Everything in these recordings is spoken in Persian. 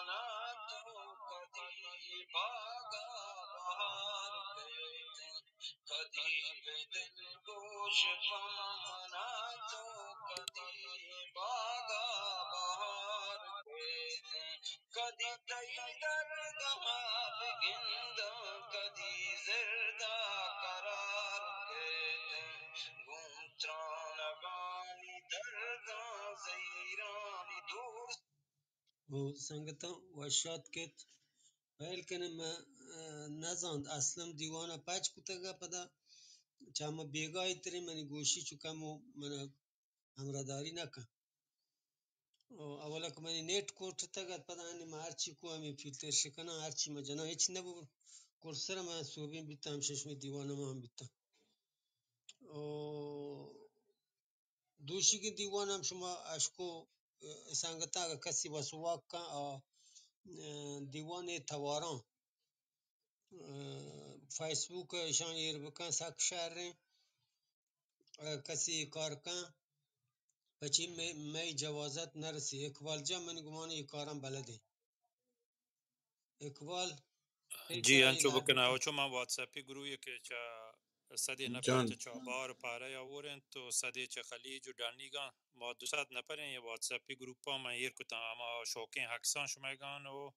मना तो कदी बागा बहार कहते कदी बेदिल गोश मना तो कदी बागा बहार कहते कदी तई दरगह बिगिंद कदी जिरदा करार कहते गुमत्रानबानी दर्दा zeyran dur و سنگتم وشات کت ویل کنم نزاند اصلا دیوانه پچ کتگا پدا چاما بیگای تری منی گوشی چکمو من همراهداری نکن اولا که منی نیت کوت تگت پدا انی ما هرچی کو همی فیلتر شکنه هرچی ما جنا هیچ نبو کرسر من صوبین بیتم ششمی دیوانه ما هم بیتم دوشی که دیوانم شما اشکو سنگتا کسی بسواک کن دیوان تواران فیسبوک شان یر بکن سک شهر کسی کار کن پچی می جوازت نرسی اقبال جا من گمان یہ کارم بلده اقبال جی پیتا انچو بکنه لابتا او چون من واتساپی گروهی که چا صدی نفر جان چا بار پاره یا ورن تو صدی چا خلیج و دانیگان ما 200 نفرین یه واتساپی گروپا من ایر کتم اما شوکین حکسان شمایگان و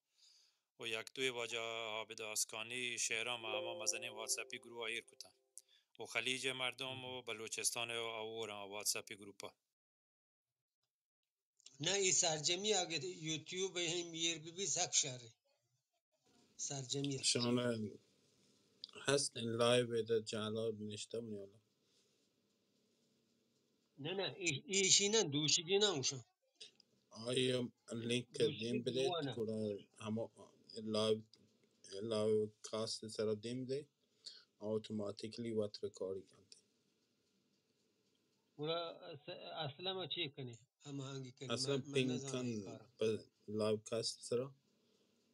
یک دوی واجه عابد اسکانی شهرام اما مزنی واتساپی گروه ایر کتم و خلیج مردم و بلوچستان و ورن واتساپی گروپا نه ای سرجمی اگه یوتیوب هم یر ببی سک شهر سرجمیه شان هست این لایو ده جلال نشته منی حالا نه نه ایشی نه دوشیگی نه اوشن آیا لینک دوشیگی دیم بدید دیوانه کلا همه لایو کاست سر دیم ده automatically وات ریکارڈی کنده پورا اصلا ما چی کنی همه هنگی کنی اصلا من پینگ نزانه کن ای کارم په لایو کاست سر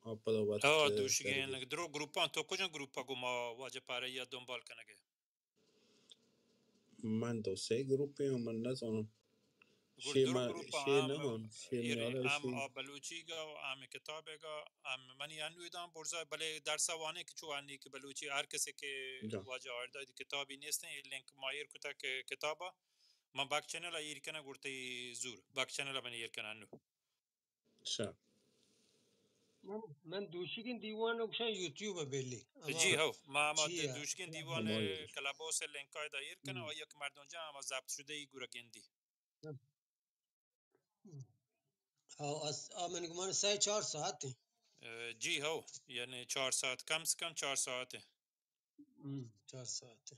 او په وات دوشگین سرگی درو گروپان تو کجا گروپا گو ما واجه پاره یا دنبال کنگه من دو سه گروپی هم من نزانم درو گروپا شی هم نهان شی ایره میاله هم شی بلوچیگا و هم کتابگا هم منی انویدم برزای بله درس وانه که چوانی که بلوچی هر کسی که جان واجه آردای کتابی نیستن این لینک مایر کتا که کتابا من باک چنل ایر کنه گرته زور باک چنل من ایر کنه انو شا من دوشیگین دیوانه اوشن یوتیوب بلی اما جی هو ما چیه دوشکین دیوان همایی کلاباس لینک های دایر کنه و یک مردم جا اما ضبط شده ای گوره گندی من گمان 3-4 ساعته جی هو یعنی 4 ساعت کم سے کم 4 ساعته 4 ساعته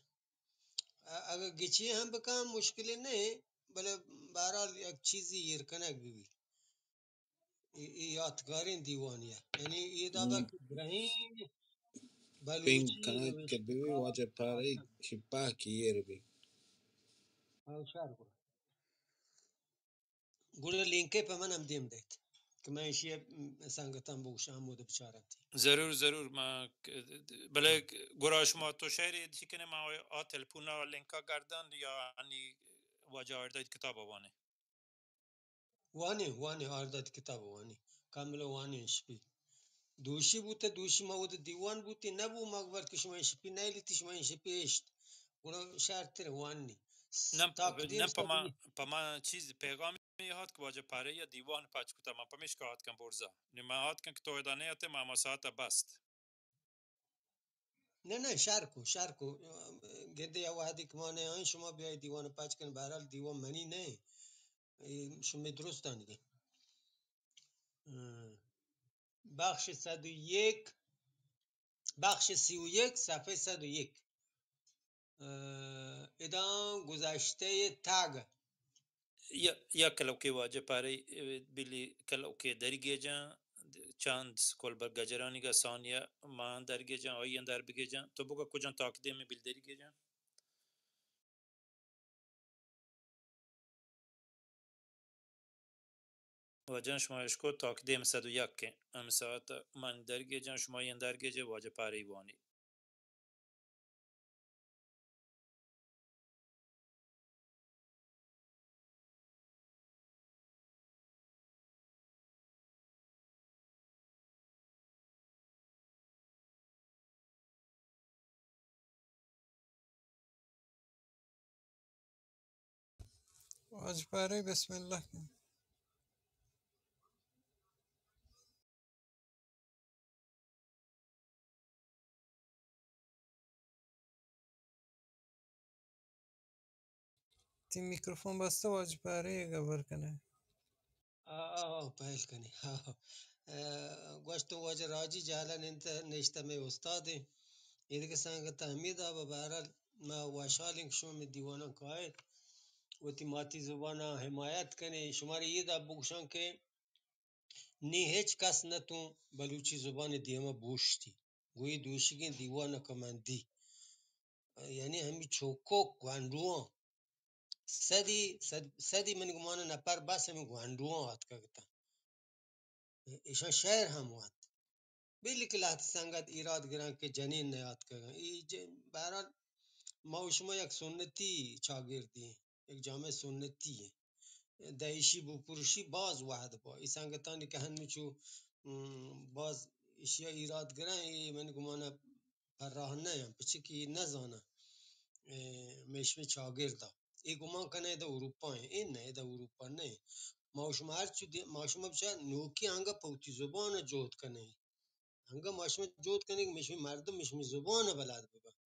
اگر گچی هم بکنم مشکلی نه بله برحال یک چیزی یرکنک بیبی یادگارین دیوانیه یعنی یه دابه که ابراهیم پینگ بلوچی کنه که نوشته بیوی کار واجه پاره آسان چی پاکی یر بی شهر کنه گوره لینکه په منم دیم دید که من ایشی سنگتم بوشم موده بچارم دی ضرور ما بله گوره شما تو شهری دی کنه ما تلپونا لینکا گردن یا انی واجه آرداید کتاب وانه وانی آرداد کتاب وانی کامل وانی شپی دوشی بوده دوشی ما بوده دیوان بوده نبو مقبر که شما شپی نیلیتی شما شپی اشت گوره شهر تر وانی تاقدیم نم سبی پا ما چیز پیغامی هات که واجه پاره یا دیوان پچ کتا ما پمیش که هات کن برزا نما هات کن که تو ادانه هاته ما ساعت بست نه شرکو گده یا وحدی که ما نه شما بیای دیوان پچ کن برحال دیوان منی نه شما درست دانیدی بخش 101 بخش 31 صفحه 101 ادام گذشته تگ یا کلو که واجه پاره بیلی کلو که درگی جان چند کل بر گجرانی کا ثانیه ما درگی جان آیین در بگی جان تو بگو کجا تاکده می بیل درگی جان و جان شما اشکو تاکده می 101 که ام ساعت من درگی جان شما آیین درگی جان واجه پاره ایوانی واج پاره بسم الله کن. تی میکروفون بسته واج پاره گبر کنه. پایل کنی گوشت واجه راجی جالن انت نشته می استاده ایده که سنگ تحمیده و بهرال ما واشالینگ شما می دیوانا که و تی ماتی زبانا حمایت کنی شماره یه دا بگوشن که نی هیچ کس نتون بلوچی زبان دیمه بوشتی گوی دوشیگین دیوانا کمندی یعنی همی چوکوک گوانروان صدی من گمانه نپر بس همی گوانروان هات که ایشان شهر هم وان بیلی که لحظه سنگت ایراد گران که جنین نیاد که برحال ما و شما یک سنتی چاگردی یک جامعه سنتیه دایشی بو پرشی باز وحد با ای سنگتانی که هنو چو باز اشیا ایراد گران ای من گمانه پر راه نیم پچه که نزانه میشمی چاگردا ای گمان کنه ده اروپا این نه ده اروپا نه ما و شما هرچی ما و شما بچه نوکی هنگا پوتی زبان جهد کنه هنگا ماشما جهد کنه که میشمی مردم میشمی زبان بلد بگن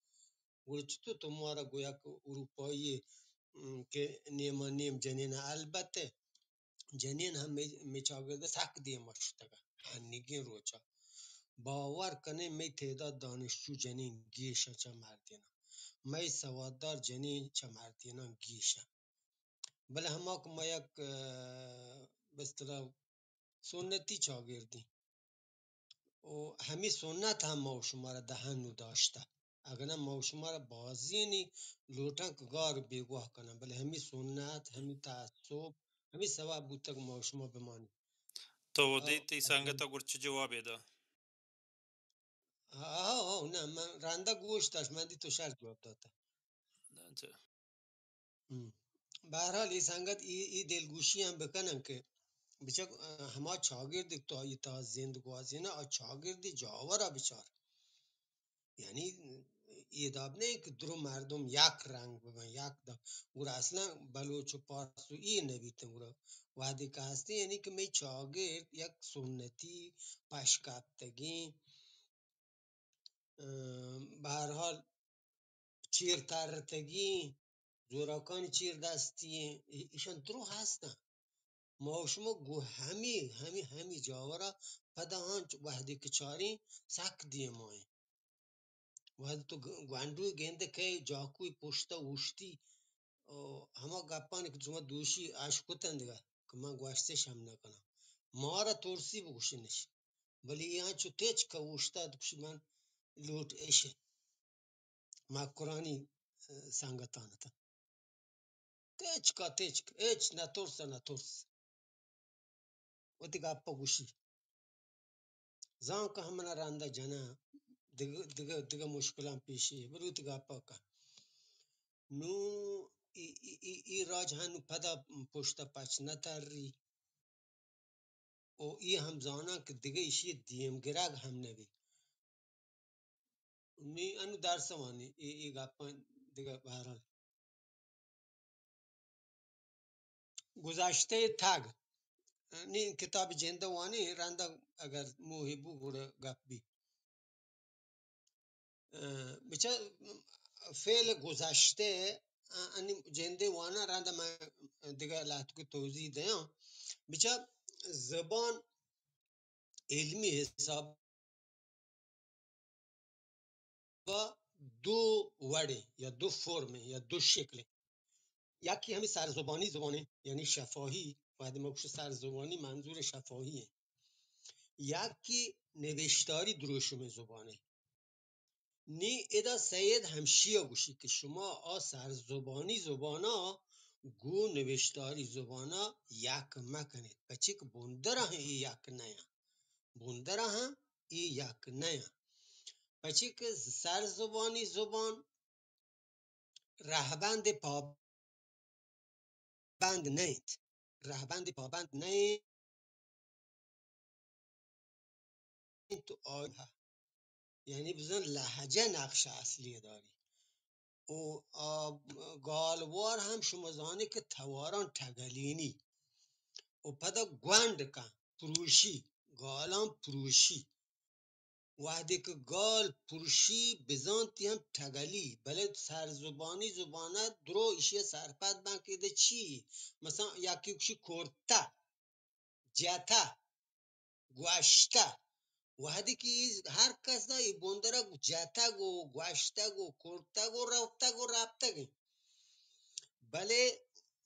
گوی چطور تو مارا گویا که اروپایی که نیما نیم جنین البته جنین هم میچاگرده سک دیم اشتگه هنگین روچا باور کنه می تعداد دانشجو جنین گیشه چه مردینا می سواددار جنین چه مردینا گیشه بله همه که ما یک بستر سنتی چاگردی و همین سنت هم ما و شما را دهنو داشته اگر نه ما و شما را بازینی لوٹن که گار بیگوه کنم بله همین سنت همین تعصب همین سبب بود که ما و شما بمانیم تو او دیتی اصلا سنگتا گرچه جوابی ده. نه من رنده گوشتش من دی تو شرط جواب داده به هر حال این سنگت ای دلگوشی هم بکنن که بچه همه چاگردی تو ای تا زندگوازی نه چاگردی جاورا بچار یعنی ایداب نه که درو مردم یک رنگ بگن یک دا گوره اصلا بلوچ و پارسو ای نبیتن گوره وحدی که هستی یعنی که می چاگرد یک سنتی پشکفتگی به هر حال چیر ترتگی زوراکان چیر دستی ایشان درو هستن ما و شما گو همی جاورا پدا هنچ وحدی که چاری سک دیه ماه وحد تو گوانڈوی گینده که جاکوی پشتا وشتی همه گپانی که شما دوشی عشقتن دیگه که من گوشتش هم نکنم ما را ترسی بگوشنش ولی یہاں چو تیچ که وشتا دکشی من لوٹ ایشه ما قرآنی سنگتانتا تیچ که ایچ نترس و دیگه اپا گوشی زان که همنا رانده جنا دیگه مشکلان پیشی بلو دیگه اپا که نو ای راج هنو پدا پشتا پچ نتر او ای هم زانا که دیگه ایشی دیم گرگ هم نبی نی انو درس وانی ای گپان دیگه بهرال گذشته تگ نی کتاب جنده وانی رنده اگر موهی بو گوڑه گپ بی بچه فعل گذشته انی جنده وانا رنده من دیگه لحظه که توضیح دیم بچه زبان علمی حساب دو وڑے یا دو فرم یا دو شکل یکی همین سرزبانی زبانه یعنی شفاهی وقتی ما گوش سرزبانی منظور شفاهیه یکی نوشتاری دروشم زبانه نی ادا سید همشیا گوشی که شما سرزبانی زبانا گو نوشتاری زبانا یک مکنید بچه که بندره ای یک نیا بندره هم ای یک نیا بچه که سرزبانی زبان رهبند پابند نیست رهبند پابند نیست تو یعنی بزن لهجه نقش اصلی داری و گالوار هم شما زانی که تواران تگلینی و پدا گوند که پروشی گالان پروشی وحده که گال پرشی بزانتی هم تگلی بله سرزبانی زبانه درو ایشی سرپد بانکه ده چی مثلا یکی کشی کرتا جتا گوشتا وحده که هر کس دا ای بندره جتا گو گوشتا گو کرتا گو رفتا گو رفتا گو بله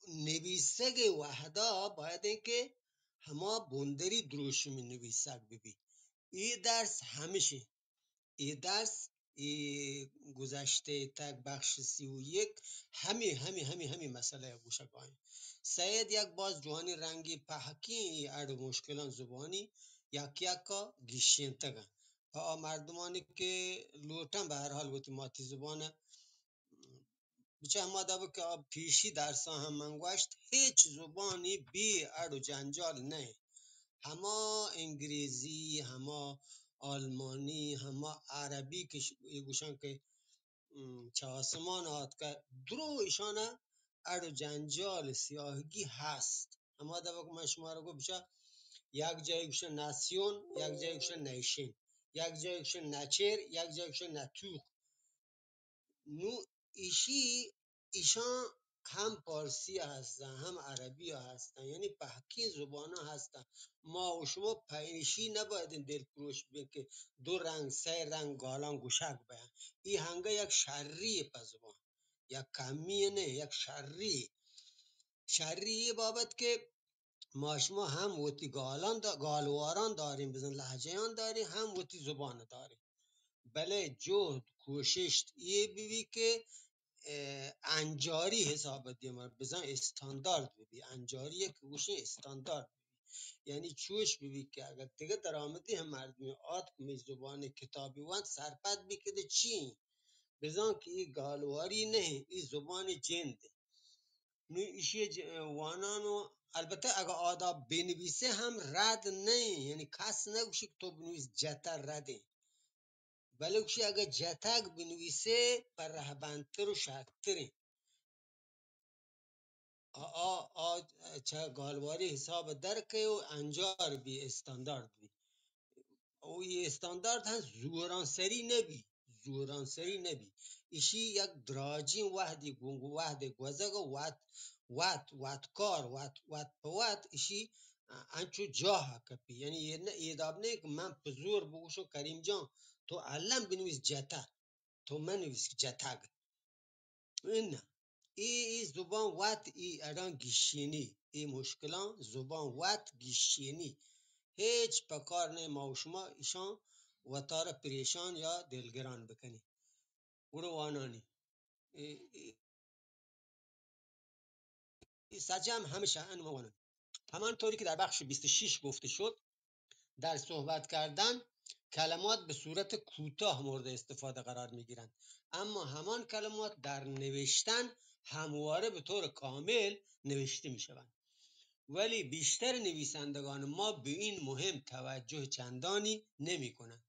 نویسگ وحدا باید اینکه هما بندری دروشمی نویسگ ببی این درس همیشه این درس گذشته تک بخش 31 همی مسئله گوشه گاهی سید یک باز جوانی رنگی پهکی اڑ مشکلان زبانی یکا گیشین تگن مردمانی که لوٹن به هر حال وتی ماتی زبانه بچه اما دبو که پیشی درسا هم منگوشت هیچ زبانی بی اڑ و جنجال نه هما انگریزی هما آلمانی هما عربی که یه گوشن که چه آسمان هات که درو ایشانه اڑ و جنجال سیاهگی هست اما دبو که من شما رو گو بچه یک جای گوشه ناسیون یک جای گوشه نیشین یک جای گوشه نچر یک جای گوشه نتوخ نو ایشی ایشان هم پارسی هستن هم عربی هستن یعنی پهکی زبان ها هستن ما و شما پیشی نباید دل پروش بین که دو رنگ سه رنگ گالان گوشک بیان این هنگه یک شرری پا زبان یک کمی نه یک شرری بابت که ما شما هم وتی گالواران داریم بزن لحجهان داریم هم وتی زبان داریم بله جهد کوشش یہ بھی که انجاری حساب دیمار بزن استاندارد ببی انجاری یک گوشه استاندارد یعنی چوش ببی که اگر دیگه درآمدی هم مردمی آت می زبان کتابی وان سرپد بکده چی بزن که این گالواری نه این زبان جنده نو ایشی وانانو البته اگر آداب بنویسه هم رد نه یعنی کس نگوشه که تو بنویس جتا رده بلکه اگر جتک بنویسه پر رهبندتر و شرطتره چه گالواری حساب درکه و انجار بی استاندارد بی او یه استاندارد هست زوران سری نبی ایشی یک دراجین وحدی گونگ وحد گوزگ وات کار وات پوات ایشی انچو جاها کپی یعنی یه داب نه که من پزور بگوشو کریم جان تو علم بنویس جتا تو منویس جتگ این ای زبان وات ای ادان گیشینی ای مشکلان زبان وات گیشینی هیچ پکار نه ما و شما ایشان وطار پریشان یا دلگران بکنی برو وانانی سجم همیشه انموانن همان طوری که در بخش 26 گفته شد در صحبت کردن کلمات به صورت کوتاه مورد استفاده قرار می گیرند اما همان کلمات در نوشتن همواره به طور کامل نوشته می شوند ولی بیشتر نویسندگان ما به این مهم توجه چندانی نمی کنند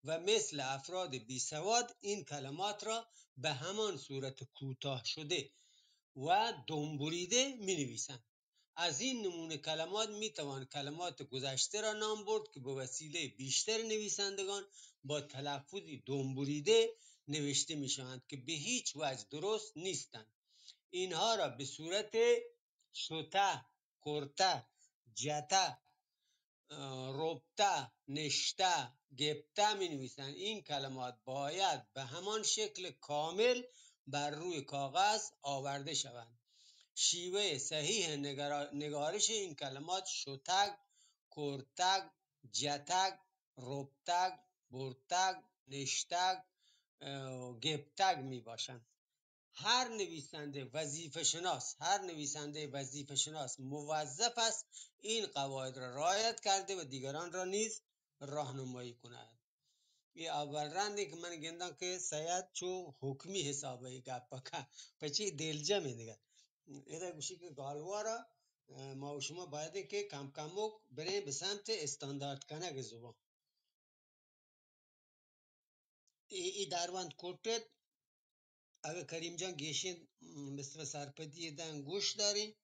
و مثل افراد بی سواد این کلمات را به همان صورت کوتاه شده و دنبوریده می نویسند از این نمونه کلمات می توان کلمات گذشته را نام برد که به وسیله بیشتر نویسندگان با تلفظی دنبوریده نوشته می شوند که به هیچ وجه درست نیستند اینها را به صورت شتا، کرتا، جتا، ربطه، نشته، گبته می نویسند این کلمات باید به همان شکل کامل بر روی کاغذ آورده شوند شیوه صحیح نگارش این کلمات شتگ، کرتگ، جتگ، ربتگ، برتگ، نشتگ، گبتگ می باشند هر نویسنده وظیفه شناس موظف است این قواعد را رعایت کرده و دیگران را نیز راهنمایی کند این اول رنده که من گندم که سید چو حکمی حسابه گپا که پچی دلجمه دیگه ایده گوشی که گالوارا ما و شما باید که کم کمک بریم به سمت استاندارد کنه زبان ای دروند کتت اگه کریم جان گیشین مثل سرپدی دن گوش داری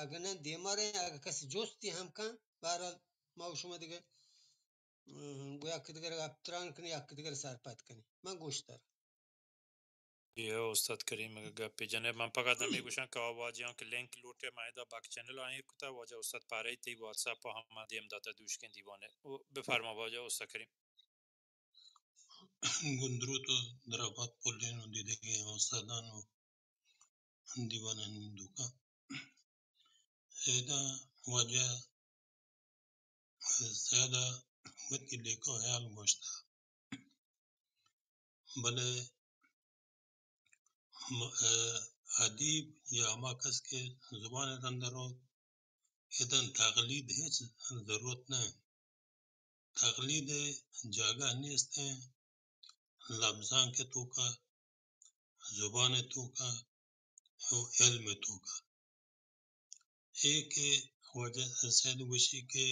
اگه نه دیماره اگه کسی جستی هم کن برحال ما و شما دیگه گویا که دیگر اپتران کنی یا که دیگر سرپد کنی من گوش دارم یا استاد کریم گپ جناب من فقط نمی گوشم که آواجیان که لینک لوٹه مایدا باک چنل آهی کتا واجه استاد پاره تی واتساپ هم دیم داتا دوشکن دیوانه بفرما واجه استاد کریم گندروت و درابات پلین و دیدگی استادان و دیوان هندوکا ایدا واجه زیاده وکی لیکا حیال گوشتا بله ادیب یا اما کس که زبان رندرو ایدن تقلید هیچ ضرورت نه تقلید جاگه نیست لفظان که تو کا زبان تو کا و علم تو کا ایک وجه سید وشی که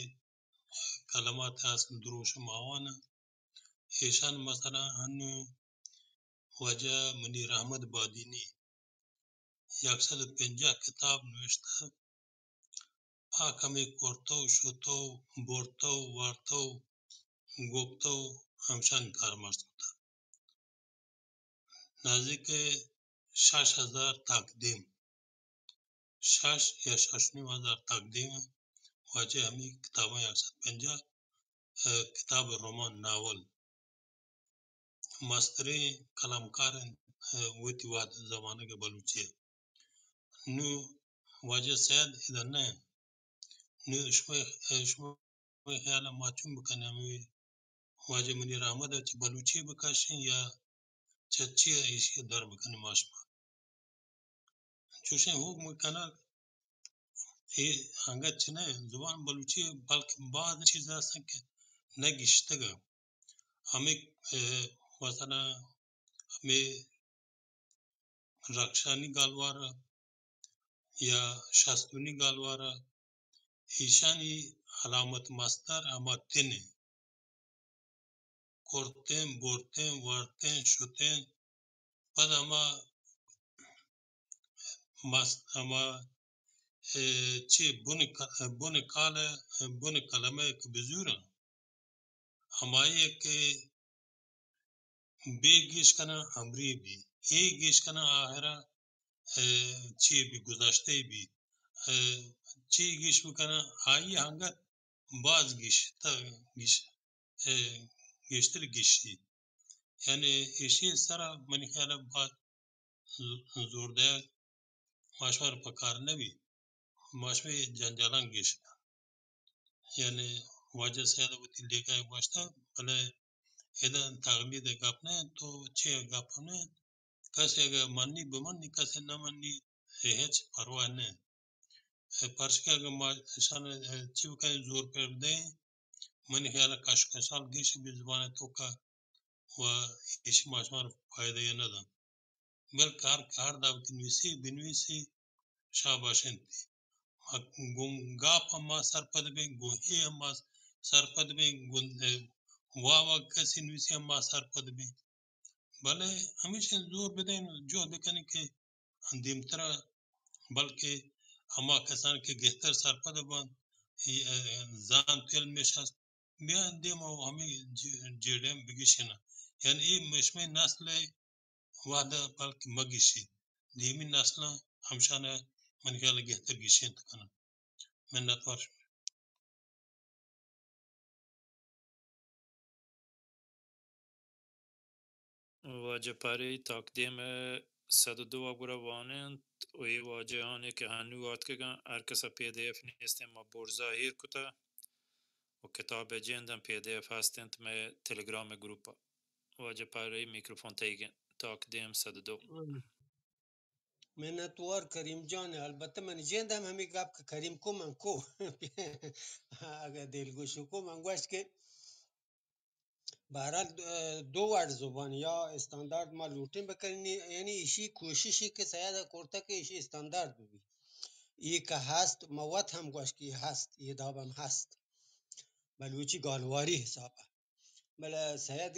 کلمات اصل دروش معاونه ایشان مثلا هنو وجه منیر احمد بادینی 150 کتاب نوشته آکمی کرتو شتو برتو وارتو گفتو همشان کار مرد نزدیک 6000 تقدیم 6 یا 6,500 تقدیم واجه همی کتاب 150 کتاب رمان ناول مستری کلامکار وتی واد زمانه کے بلوچی نو واجه سید اذا نه نو شما خیال ماتون بکنم واجه منیر احمد چه بلوچی بکشین یا چه ایشی دار بکنی ماشما چوشن حکم کنه ای هنگت چه نه زبان بلوچی بلکه بعض چیز هستن که نگیشتگه همی مثلا همی رخشانی گالواره یا شستونی گالواره ایشانی علامت مستر اما تنه کرتن برتن ورتن شتن بعد اما چی بن کلمه که بزرگه اما یک بیگیش کنه همری بی ایگیش کنه آخره چی بی گذشته بی چی گیش بکنه آیی هنگت باز گیش تا گیشتر گیشتی یعنی ایشی سره منی خیال باز زورده ماشوار پکار نبی ماشوی جنجالان گیش یعنی واجه سیاده بودی لیکای باشتا بله ایده تقلید گپ نه تو چه گپ نه کسی اگر منی بمانی کسی نمانی هیچ پروا نه پرچه اگر ما شان چی بکنی زور پر بده منی خیال کشکشال گیش بی زبان تو که و ایشی ماشمار فایده ندم بلکه هر دو کنویسی بنویسی شاباشن گاپ ما سرپد به گوهی ما سرپد به واوا کسی نویسی ما سرپد به بله همیشه زور بدین جو بکنی که دیمتر بلکه اما کسان که گهتر سرپد بند زان تیل میشست بیان دیم و همی جیرم بگیشنه یعنی این مشمه نسل واده بلکه مگیشی دیمی نسل همشانه من خیال گهتر گیشین تکنم منتوار واجه پاره تقدیم 102 گره وانند و ای واجه هانه که هنو آت که گن هر کسا پی دی اف نیستیم ما برزا هیر کتا و کتاب جندن پی دی اف هستند میں تلگرام گروپا واجه پاره میکروفون تایگن تقدیم 102 منتوار کریم جان البته من جندم همی گپ که کریم کو من کو اگه دلگوشی کو من گوشت که بهرحال دو ور زبان یا استاندارد ما لوٹین بکنی یعنی ایشی کوششی که سیاد کرتا که ایشی استاندارد ببی ای که هست موت هم گوش که هست یه دابم هست بلوچی گالواری حسابه بله سیاد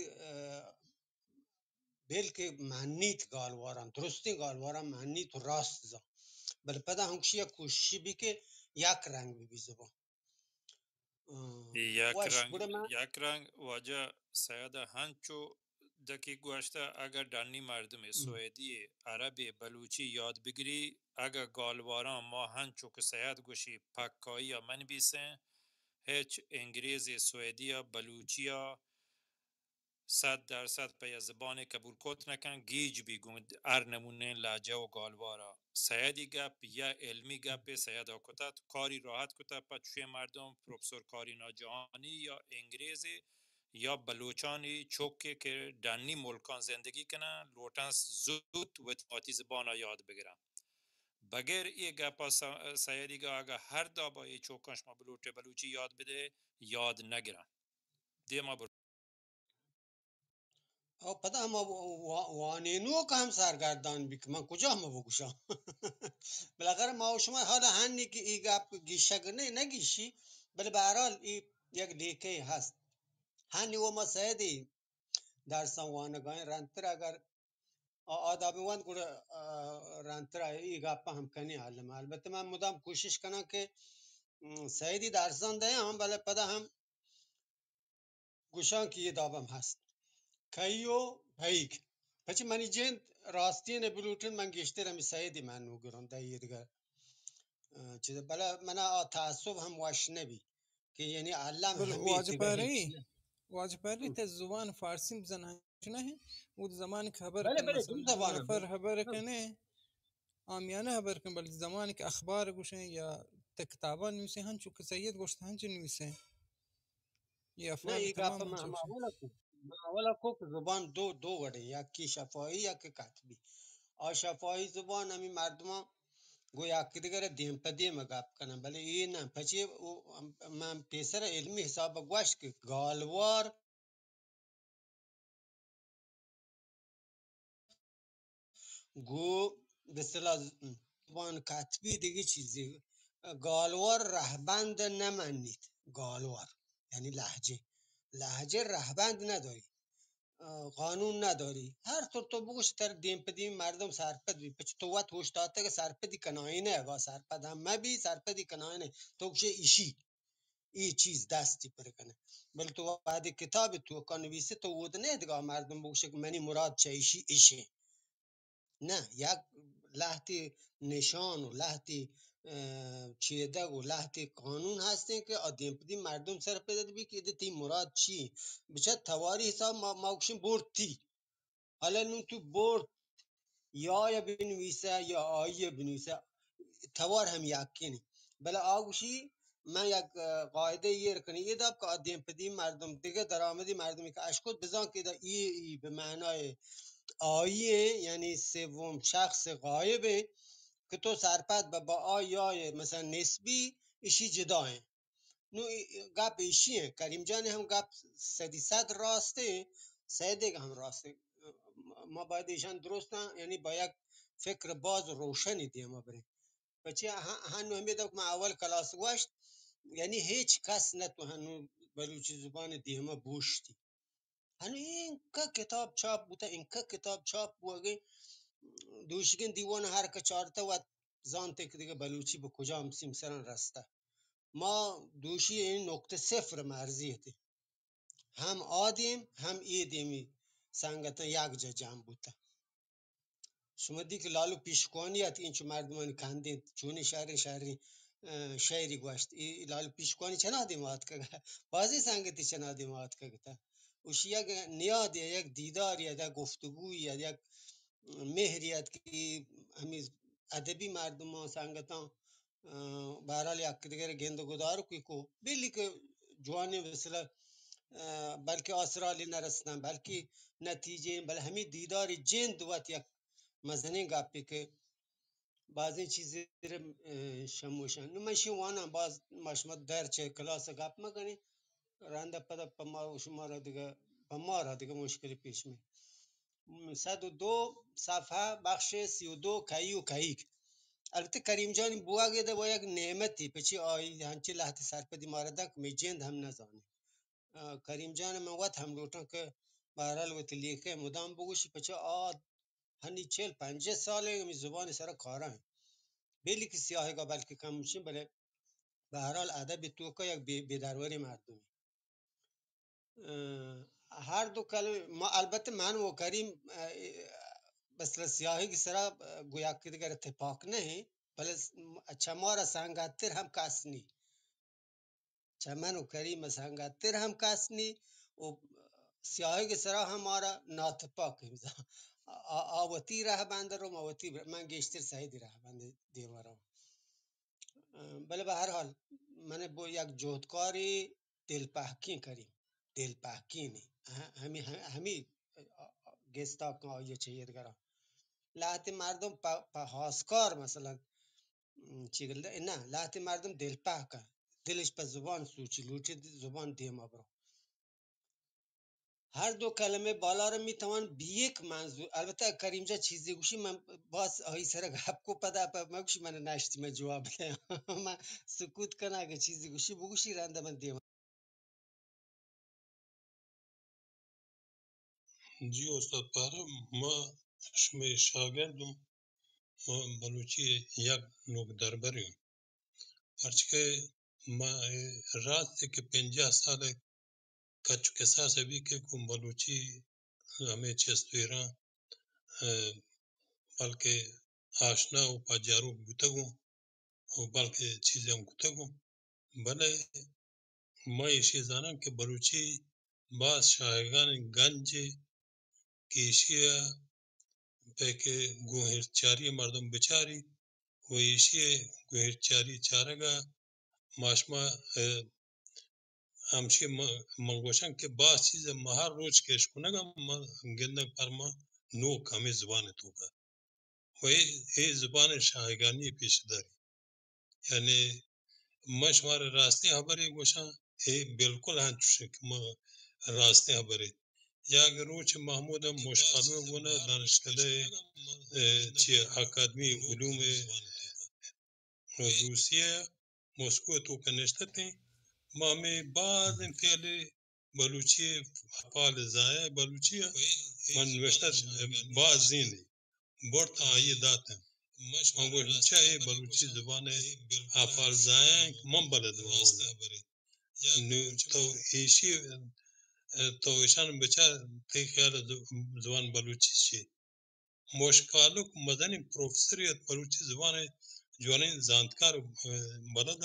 بلکه معنیت گالواران درستی گالواران معنیت راست زا بل پدا همکشی یک کوششی بی که یک رنگ بی زبان واش بوده من یک رنگ واجه سیاد هنچو دکی گوشته اگر دانی مردم سوئدی عربی بلوچی یاد بگیری اگر گالواران ما هنچو که سیاد گوشی پکایی یا من بیسن هیچ انگریزی سوئدی یا بلوچی یا 100% پی زبان قبول کت نکن گیج بیگون ار نمونه لهجه و گالوارا سیادی گپ یا علمی گپ سیادا کتت کاری راحت کتت پا چوی مردم پروفسور کاری ناجهانی یا انگریزی یا بلوچانی چوکی که دنی ملکان زندگی کنن لوٹن زود و تاتی زبان یاد بگیرن بغیر ای گپا سیادی گا اگه هر دابا ای چوکانش ما بلوچی یاد بده یاد نگیرن دیما او پدا اما وانینو که هم سرگردان بی که من کجا همه بگوشم بالاخره ما و شما حالا هنی که ای گپ گیشگ نه نگیشی بله به هر حال ای یک دیکه هست هنی و ما سیدی در سنوانگان رنتر اگر آدابی وان گوڑا رنتر ای گپ هم کنی حالم البته من مدام کوشش کنم که سیدی درسان ده هم بله پدا هم گوشان که یه دابم هست کایو پیک پچی منی جند راستین بلوتن من گشتر همی سایدی من نوگرم ده یه دیگر چیز بلا منا تعصب هم واش نبی که یعنی علم بل همه تیگه هیچ واجپاری واجپاری ته زبان فارسی بزنه نه و زمان که خبر بله کن بله دو مثلا دو زبانم نفر خبر کنه آمیانه خبر کن بل زمانی که اخبار گوشه یا کتابا نویسه هنچو که سید گوشت هنچو نویسه یا نه افراد ای گپ تمام هم هنچو شه اولا کو که زبان دو وڑه یکی شفاهی یکی کتبی شفاهی زبان همی مردم گو یکی دیگر دیم پا دیم گپ کنم بله این نه پچی من پیسر علمی حساب گوش که گالوار گو به اصطلاح زبان کتبی دیگه چیزی گالوار رهبند نمانید گالوار یعنی لهجه رهبند نداری قانون نداری هر طور تو بگوش تر دیم پدیم مردم سرپد بی پچ تو وقت هشتاته که سرپدی کنایی نه اگه سرپد هم مبی سرپدی کنایی نه تو کشه ایشی ای چیز دستی پرکنه بل تو بعد کتاب تو کنویسه تو ود نه دیگه مردم بگوشه که منی مراد چه ایشی ایشه نه یک لحظی نشان و لحظی چیده و لحظی قانون هستین که آدم پدی مردم سر پیدا بی که ده تی مراد چی بچه تواری حساب ما کشیم برد تی حالا نون تو برد یا بنویسه یا آیه بنویسه توار هم یکینی بله آگوشی من یک قاعده یه رکنی یه داب که آدم پدی مردم دیگه درآمدی مردمی که اشکود بزن که دا ای به معنای آیه یعنی سوم شخص غایبه که تو سرپد با آیای مثلا نسبی ایشی جداه نو گپ ایشیه کریم جان هم گپ 100% راسته سیده هم راسته ما باید ایشان درستن یعنی با یک فکر باز و روشنی دیما بریم بچه هنو همه دو که من اول کلاس گوشت یعنی هیچ کس نتو هنو بلوچی زبان دیما بوشتی هنو این که کتاب چاپ بوده این که کتاب چاپ بوده دوشگین دیوان هر که چارته و زانته که دیگه بلوچی به کجا هم سیمسران رسته ما دوشی این نقطه صفر مرزیتی هم آدیم هم ایدیمی سنگتا یک جا جمع بوده شما دی که لالو پیشکوانی هست این چو مردمان کندین چون شهری شهری گوشت ای لالو پیشکوانی چنا دیمات که بازی سنگتی چنا دیمات که گتا اوش یک نیاد یا یک دیدار یا گفتگوی یا یک مهریت که همیز ادبی مردم ها سنگتان بهرحال یک دیگر گند و گدار کو بلی که جوانی مثلا بلکه آسرالی نرسنن بلکه نتیجه بل همین دیدار جند وقت یک مزنین گپی که بعضی چیزی شموشن نو من وانا باز مشما در چه کلاس گپ مکنی رنده پدا پا ما و شما را دیگه پا ما را دیگه مشکلی پیش می 102 صفحه بخش 32 کهی و کهیک البته کریم جان بواگه ده با یک نعمتی پچی آئی هنچی لحظه سرپدی ماردک می جند هم نزانی کریم جان من وقت هم لوٹن که بهرحال وقت لیکه مدام بگوشی پچه هنی 40-50 ساله می زبان سر کارن بلی که سیاهی که بلکه کم میشیم بله به هر حال ادب تو که یک بی‌دروری مردمی هر دو کلمه ما البته من و کریم مثل سیاهی کی سرا گویا که دیگر اتفاق نہیں بل چمارا سنگاتر هم کس نی چمن و کریم سنگاتر هم کس نی و سیاهی کی سرا ہمارا ناتپاک آوتی راه بنده رو آوتی من گشتر سعیدی راه بنده دیوارم بله به هر حال من با یک جهدکاری دلپهکی کریم دلپهکی نی همی گستاک آیه چه دیگران لحظه مردم هاسکار مثلا چی گلده نه لحظه مردم دلپهکه دلش به زبان سوچی لوچی زبان دیما برو هر دو کلمه بالا رو میتوان بی یک منظور البته کریم جا چیزی گوشی من باز آهی سر گپ کو پدا من گوشی من نشتی من جواب ده من سکوت کنه اگه چیزی گوشی بگوشی رنده من دیما جی استاد پاره ما شما شاگردم ما بلوچی یک نوک دربریم پرچه ما راست که 50 سال کچو کساس بھی کہ کم بلوچی ہمیں چستویران بلکہ آشنا و پاجارو گتگو و بلکہ چیزیں گتگو بلے میں ایشی زانم کہ بلوچی بعض شاہگان گنج کیشیا پہ کہ گوہر چاری مردم بچاری و ایشی گوہر چاری چارگا ماشما همچی منگوشن که بعض چیز مهار روز کش کنگا گندگ پرما نو کمی زبان توگا و ای زبان شاهگانی پیش داری یعنی مشمار راستی خبری گوشن ای بالکل هنچوشه که ما راستی خبری یا اگر روچ محمود مشخانو گونه دانشکده چی اکادمی علوم روسیه مسکو تو کنشته ما میں بعض فعل بلوچی افعال زائع بلوچی من نوشته بعض زینی برت آیه داتم من گوشت چه بلوچی زبان افعال زائع من بلد وانه نو تو ایشی تو ایشان بچه تی خیال زبان بلوچی شی مشکالو مدنی پروفسوریت بلوچی زبان جوانین زانتکار بلد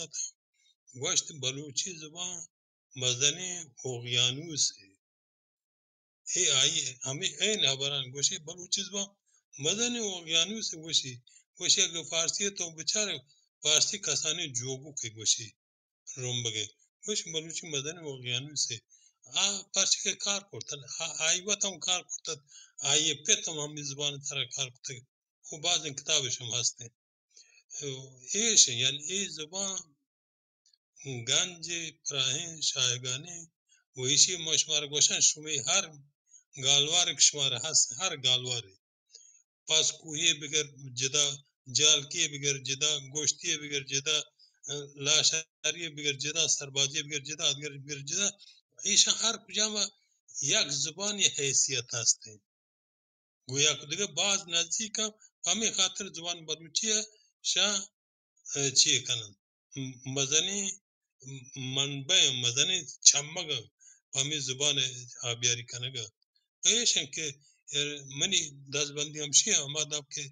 گوشت بلوچی زبان مدنی اقیانوس ای آئی ہمیں این خبران گوشی بلوچی زبان مدنی اقیانوس گوشی اگر فارسی تو بچاره فارسی کسانی جوگو که گوشی روم بگه گوشی بلوچی مدنی اقیانوس پرچه که کار کرتن آئی وقت هم کار کرتن آئی پیت هم همی زبان تر کار کرتن و بعض این کتابش هم هستن ایشه یعنی ای زبان گنج پراهین شایگانی و ایشی مشمار گوشن شمی هر گالوار کشمار هست هر گالواری پاس کوهی بگر جدا جالکی بگر جدا گوشتی بگر جدا لاشاری بگر جدا سربازی بگر جدا ادگر بگر جدا ایشا هر کجا ما یک زبانی حیثیت هسته گویا که دیگه بعض نزدیک هم همین خاطر زبان بلوچیه شا چی کنن مزنی منبع مزنی چمگا همین زبان آبیاری کنگا ایشن که منی دستبندی همشی آمادم که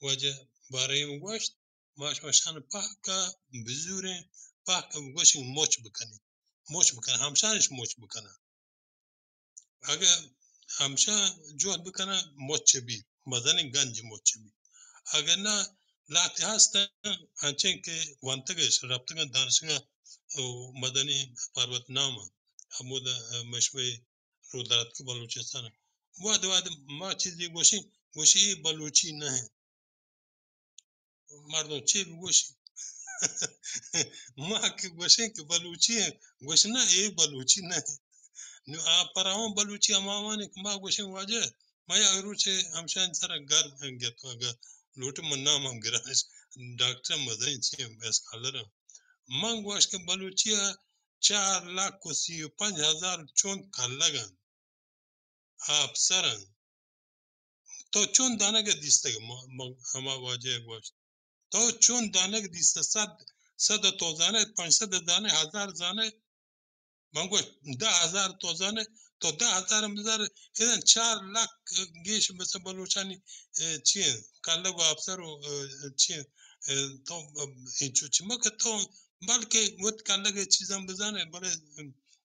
واجه برایم گوشت ماشان پاکا بزوره پاکا گوشن موچ بکنه همشانش موچ بکنه اگه همشان جهد بکنه موچ بی مزنی گنج موچ بی اگر نه لاتی هستن هنچین که وانتگش رابطگان دانشگاه مدنی پروت نامه حمود مشوی رودرات که بلوچستانه واد ما چیزی گوشی بلوچی نه مردم چی بگوشی ما که گوشی که بلوچی گوشی نه ای بلوچی نه نو پراهم بلوچی امامانی که ما گوشی واجه ما یا روچه همشان سر گرم هنگت وگا لوٹ من نام هم گرانش ڈاکٹر مدنی چیم اسکالرم من گوش که بلوچی 4,35,000 چون کار لگن افسرن تو چون دانه دیسته ما واجه گوشت تو چون دانه دیسته صد توزانه 500 دانه 1000 زانه من گوشت 10,000 توزانه تو 10,000 مزار ایدن 4 लाख گیش مثل بلوچانی چیه کله و افسر و چیه تو اینچو چی ما که تو بلکه وقت کله که چیزم بزنه برای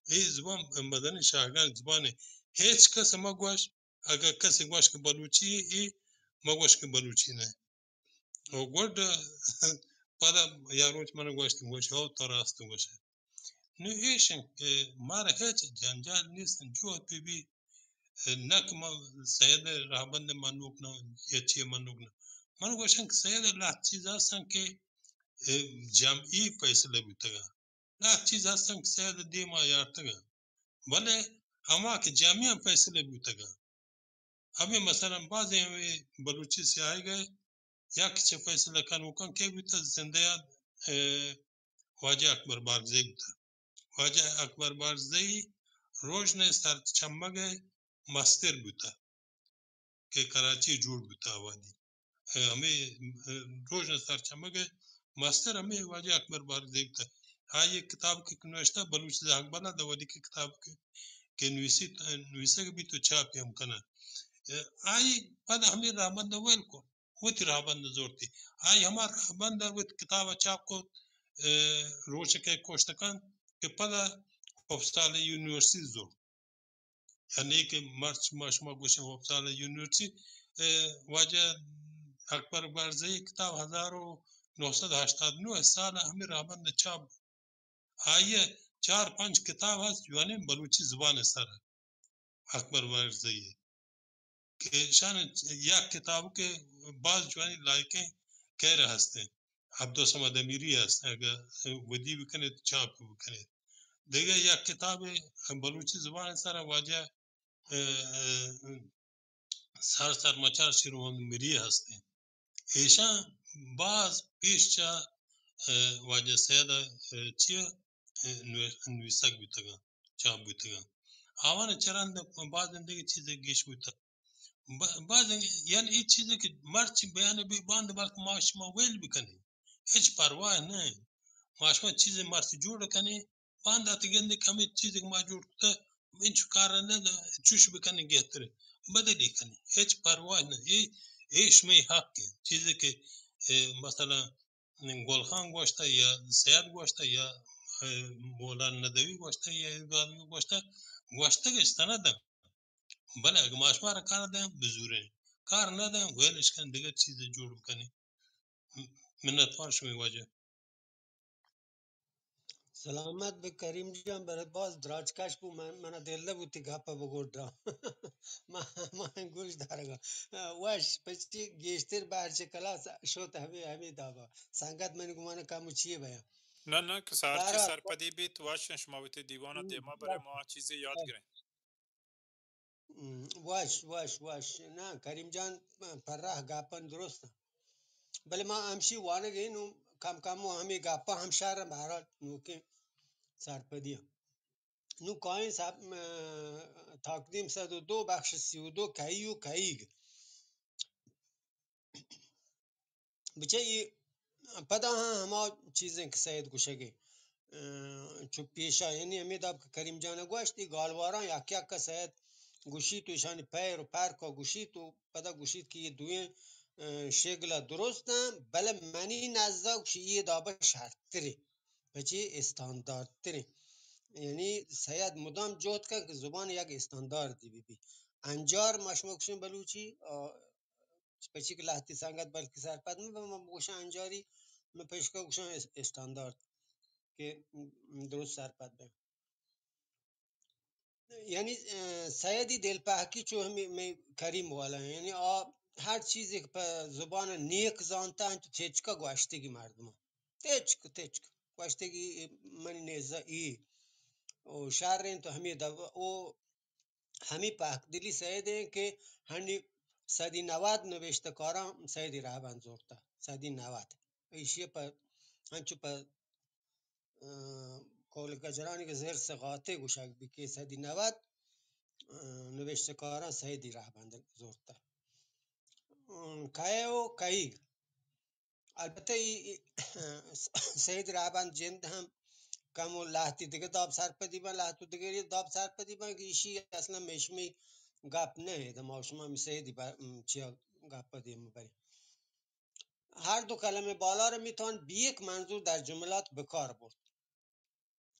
این زبان مدنی شهرگان زبانه هیچ کس ما گوش اگر کسی گوش که بلوچی ای ما گوش که بلوچی نه و گرد پدا یاروچ من گوش ها تو راست گوشه نو ایشن که مار هیچ جنجال نیستن جو بی نکما سید رهبند منوک نه یا چی منوک نه من گوشن که سید لحظ چیز هستن که جمعی فیصله بیتگا لحظ چیز هستن که سید دیما یارتگا ولی اما که جمعی هم فیصله بیتگا ابھی مثلا بعضی بلوچی سے آئے گئے یا کچھ فیصلہ کن که بیتا زنده یاد خواجه اکبر بارگزی بیتا خواجه اکبر بارگزی روشن سرچمگ مستر بوده که کراچی جور بوده آوادی همه روشن سرچمگ مستر همه خواجه اکبر بارگزی بوده ها یک کتاب که نوشته بلوچ زاگ بنا دوادی که کتاب که نویسه که بی تو چاپی هم کنه آی بعد همه رابند ویل کو وتی رابند زورتی آی همار رابند وت کتاب چاپ کو روشه که کوشتکان که پدا Uppsala University زور یعنی که مارش ما گوشم Uppsala University واجه اکبر بارزی کتاب 1989 سال همین رابند چاپ آیه 4-5 کتاب هست یعنی بلوچی زبان سر اکبر بارزی که شان یک کتاب که باز جوانی لایکه کهره هسته عبدالصمد امیری هست اگر ودی بکنه چاپ بکنه دیگه یک کتاب بلوچی زبان سر واجه سر مچار شیروان میری هسته ایشان باز پیشچا واجه سیده چیه نویسک بیتگا چاپ بیتگا آوان چرند باز دیگه چیز گیش بیتا باز یعنی این چیزی که مرچی بیان بی باند بلکه ماش ما ویل بکنی هیچ پرواه نه ماش ما چیز مرچی جور کنی باند آتی گنده کمی چیزی که ما جور کتا این چو کار نه چوش بکنی گهتره بدلی کنی هیچ پرواه نه ایش می حقی چیزی که مثلا گلخان گوشته یا سیاد گوشته یا مولانا ندوی گوشته یا ادوانی گوشته که استنده بله اگه ماشما را کار دهم بزوره کار ندهم ویلش کن دیگه چیز جور بکنی منتوار شمی واجه سلامت به کریم جان برات باز دراجکش بو من دلده بودی گپا بگردم ما گوش دارگا واش پچی گیشتر برچه کلاس شد همه دابا سنگت من گمانه کامو چیه بیا نه که سرچی بهرحال سرپدی بیت واشن شما بیت دیوانه دیما برای ما چیزی یاد گرین واش نه کریم جان پر راه گپن درسته بله ما همشی وانه گینو کم کمو همی گپا هم شهر بهرحال نوکه سرپدیه نو کاین سب تقدیم 102 بخش 32 کهی و کهیگ بچه ای پدا هما چیزیں که سید گوشگی چو پیشا یعنی امید آپ کریم جانا گوشتی گالواران یک یک که سید گوشی تو ایشانی پیر و پر که گوشی تو پدا گوشید که یه دوی شکل درست هم بله منی نزدک یه دابه شرط تری بچه استاندارد تری یعنی سید مدام جهد کرد که زبان یک استانداردی بی انجار مشما کشون بلوچی پچی که لحتی سنگت بلکه سرپد می به ما گوشن انجاری من پیشکا گوشن استاندارد که درست سرپد بیم یعنی سیدی دل پاکی چو همی کریم والا یعنی هر چیزی که په زبان نیک زانتا تو تیچکا گوشتگی مردم تیچک گوشتگی من نیزه ای و شهر تو همی دو او همی پاک دلی سید ہیں کہ ہنی 190 نوشته کارا سیدی راه بنزورتا 190 ایشی پر هنچو پر کول گجرانی که زیر سقاطه گوشک بی که 190 نوشتکاران سعیدی رهبند زورتر که و کهی البته سعید رهبند جند هم کمو لحتی دیگه داب سرپدی با لحتو دیگه داب سرپدی با که ایشی اصلا مشمی گپ نه دم شما می سعیدی چیا گپ دیم بری هر دو کلمه بالا رو میتوان بی یک منظور در جملات به کار برد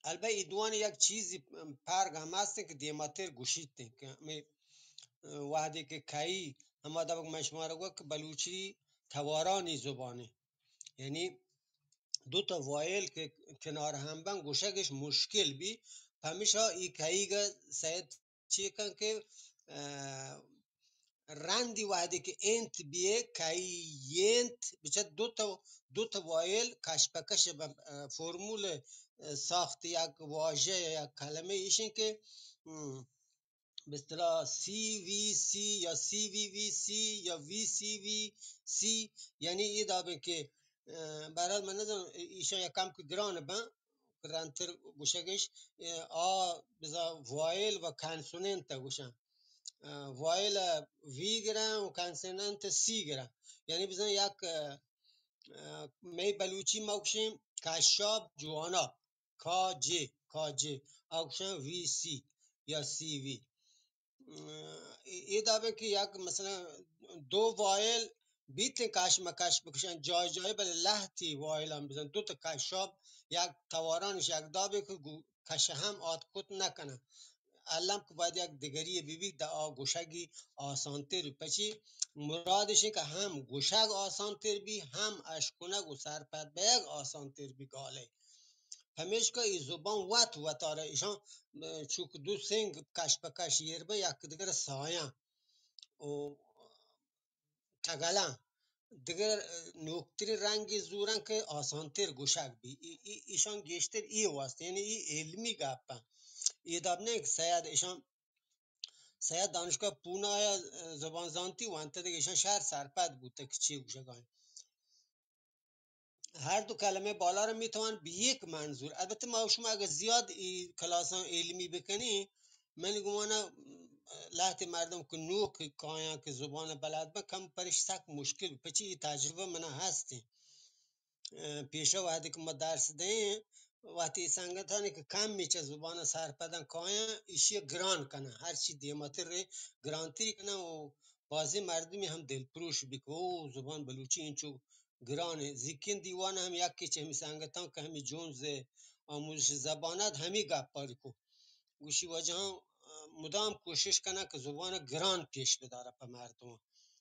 البته ایدوان یک چیزی پرگ هم هسته که دیماتر گوشید که وحدی که کهی اما دبک مشماره گوه که بلوچی توارانی زبانه یعنی دو تا وایل که کنار هم بن گوشگش مشکل بی همیشه ای کهی گه سید چی کن که رندی وحدی که انت بیه کهیینت بچه دو تا وایل کشپکش فرمول ساخت یک واژه یا یک کلمه ایشین که به اصطلاح سی وی سی یا سی وی وی سی یا وی سی وی سی یعنی این دابه که برحال من نظرم ایشان یکم که گرانه با گرانتر گوشگش بزا وایل و کانسوننت گوشن وایل وی گرن و کانسوننت سی گرن یعنی بزن یک می بلوچی موکشیم کشاب جوانا کا جی اوکشن وی سی یا سی وی این دابه که یک مثلا دو وایل بیت کش مکش بکشن جای جای بله لحتی وایل هم بزن دو تا کشاب یک توارانش یک دابه که کشه هم آتکوت نکنه علم که باید یک دگری بیبی دا گوشگی آسانتر پچی مرادشه که هم گوشگ آسانتر بی هم اشکنگ و سرپد بیگ آسانتر بی گاله همیش که ای زبان وات آره ایشان چوک دو سنگ کش پکش یربه یک دیگر سایه و تگلن دیگر نوکتری رنگ زورن که آسانتر گوشک بی ایشان گشتر ای واسط یعنی ای علمی گپن ای داب نه که سیاد دانشگاه پونا زبان زانتی وانته دیگه ایشان شهر سرپد بود که چی گوشگاه هر دو کلمه بالا رو میتوان به یک منظور البته ما شما اگر زیاد کلاس علمی بکنی من گمانه لحت مردم که نو که کایا که زبان بلد با کم پرش سک مشکل پچی ای تجربه من هستی پیشه وقتی که ما درس دهیم وقتی سنگت هانی که کم میچه زبان سرپدن کایا ایشی گران کنه هرچی دیماتر ری گرانتری کنه و بازی مردمی هم دلپروش بی که او زبان بلوچی اینچو گرانه زیکین دیوان هم یکی چه همی سنگتان که همی جونز آموزش زبانت همی گپاری کو گوشی واجه هم مدام کوشش کنه که زبان گران پیش بداره په مردم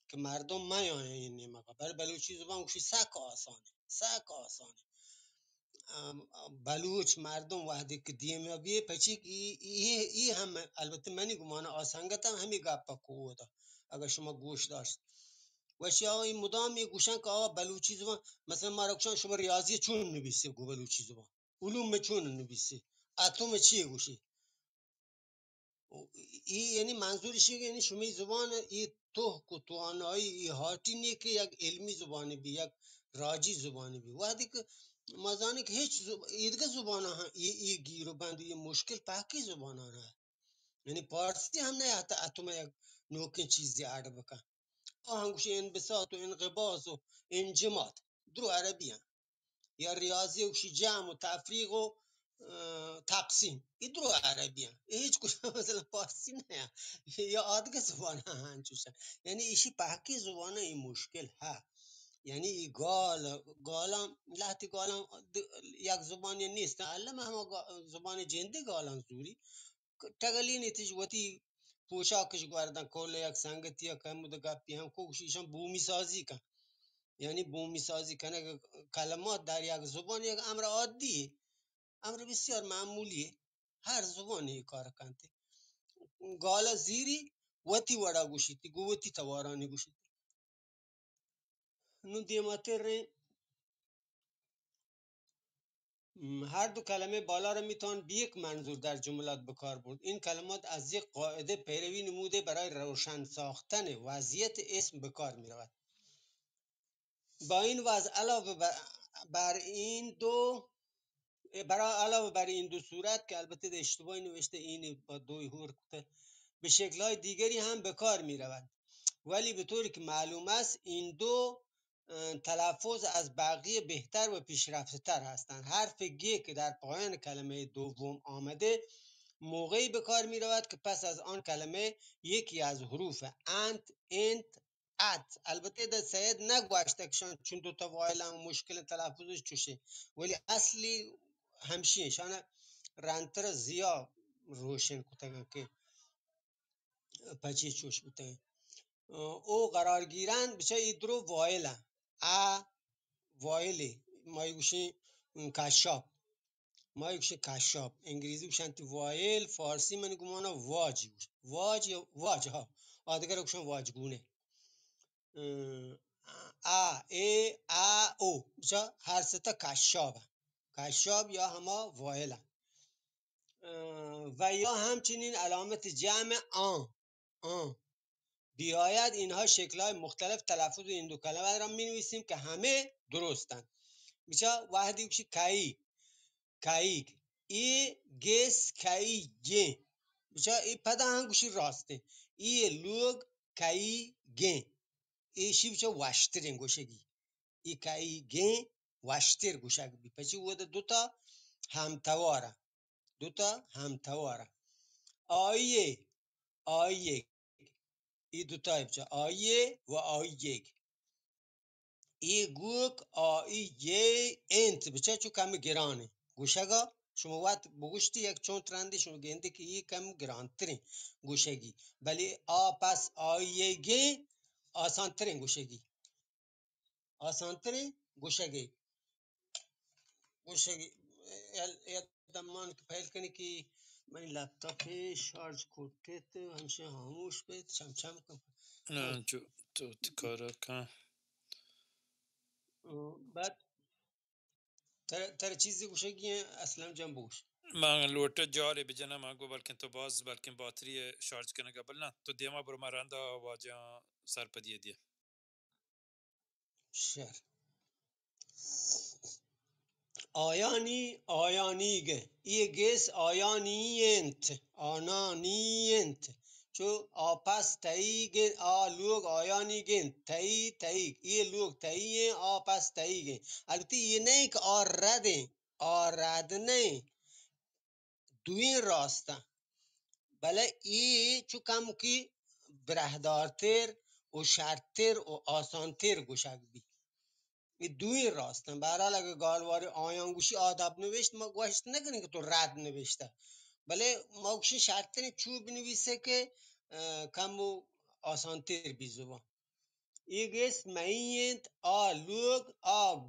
که مردم میان این نیمه برای بلوچی زبان گوشی سک آسانه بلوچ مردم وحدی که دیمه بیه پچی ای هم البته منی گمانه آسانگت هم همی گپا کو دا اگر شما گوش داشت وشی آقا این مدام میگوشن که آقا بلوچی زبان مثلا مراکشان شما ریاضی چون نویسی گو بلوچی زبان علوم چون نویسی اتم چیه گوشی این یعنی منظورش یعنی شما زبان این تو توانایی ای هاتی نیه که یک علمی زبانی بی یک راجی زبانی بی وقتی که مازانی که هیچ دیگه زبان ها ای گیرو بند یه مشکل پاکی زبان ها نه یعنی پارسی هم نه حتی اتم یک نوکن چیزی عربه بکن آهنگوش انبساط و انقباض و انجماد درو عربی هم یا ریاضی و جمع و تفریق و تقسیم این درو عربی هم هیچ کدوم مثلا پارسی نه یا آدگ زبان هنچوشن یعنی ایشی پاکی زبان این مشکل ها یعنی ای گالم لحتی گالم یک زبانی نیست علم همه زبان جنده گالم زوری تگلی نیتیش وطی پوشاکش گوردن کل یک سنگتی یا کم بوده گپی هم کوشیشان بومی سازی کن یعنی بومی سازی کنه کلمات در یک زبان یک امر عادیه امر بسیار معمولیه هر زبانی کار کنته گالا زیری وطی وڑا گوشیتی گو وطی توارانی گوشیتی نو دیماتر هر دو کلمه بالا را میتوان به یک منظور در جملات به کار برد این کلمات از یک قاعده پیروی نموده برای روشن ساختن وضعیت اسم به کار می رود با این وضع بر این دو برای علاوه بر این دو صورت که البته اشتباهی نوشته این با دوی هور به شکل‌های دیگری هم به کار می‌رود، ولی به طوری که معلوم است این دو تلفظ از بقیه بهتر و پیشرفته‌تر هستند. حرف گ که در پایان کلمه دوم آمده موقعی به کار می رود که پس از آن کلمه یکی از حروف انت، ات، البته در سید نگوشته که چون دوتا وایل هم مشکل تلفظش چوشه، ولی اصلی همشیه شانه رنتر زیا روشن کتگه که پچی چوش بوده او قرار گیرند بچه ایدرو وایل وایلی ما یوشی کشاب ما یکشه کشاب انگلیسی بشن تو وایل، فارسی من گمانا واج واج یا واج ها آدگر بشن واجگونه او بچه هر ستا کشاب یا هما وایل و یا همچنین علامت جمع آن بیاید. اینها شکل‌های مختلف تلفظ این دو کلمه را می نویسیم که همه درستند. بچه واحدی بشه کاییگ ای گس کاییگه بچه ای پدا هنگوشی راسته ای لوگ کاییگه ایشی بچه وشترین گوشگی ای کاییگه وشتر گوشگ بی پچه وده دوتا همتواره آیه ای دوتا بچه آیه و آیگ ای گوک یه انت بچه چو کم گرانه گوشگا شما وقت بگوشتی یک چون ترنده شما گنده که یه کم گرانترین گوشگی ولی پس آیگه آسانترین گوشگی یه دمان که پیل کنی که من لپتاپ شارژ کرتت همشه هموش بید چم کن نه جو تو تکارا کن بعد تر چیزی گوشگی اصلا جم بگوش من لوٹه جاری بجنه من گو بلکن تو باز بلکن باتری شارژ کنه قبل نه تو دیما برو مرنده واجه سر پدیه دیه شر آیانیگه ایگس آنانینت چو آپس تاییگن لوگ آیانیگن تاییگ ای لوگ تاییگن آپس تاییگن البته یه نه که آرد نه دوین راسته بله ای چو کمو که برهدارتر و شرطتر و آسانتر گوشک بی این دوی راستن. برحال اگه گالواری آیان گوشی آداب نوشت ما گوشت نکنیم که تو رد نوشته بله ما گوشی شرطن چوب نویسه که کمو آسانتر بی زبان ایگست مایینت لوگ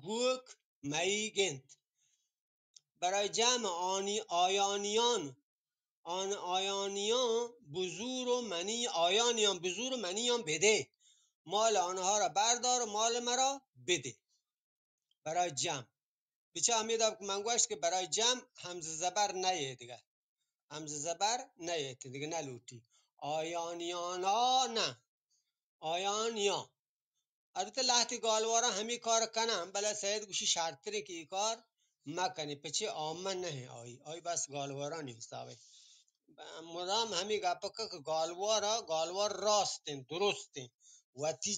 گوک ماییگنت برای جمع آیانیان بزور و منی بده مال آنها را بردار و مال مرا بده. برای جمع بچه همید من گوشت که برای جمع همزه زبر نیه دیگه نلوٹی آیانیانا نه آیانیا البته لحظی گالوارا همی کار کنم بله سید گوشی شرطره که ای کار مکنی پچه آمن نه آی بس گالوارا نیستاوی مدام همی گپا که گالوار راستین درستین وتی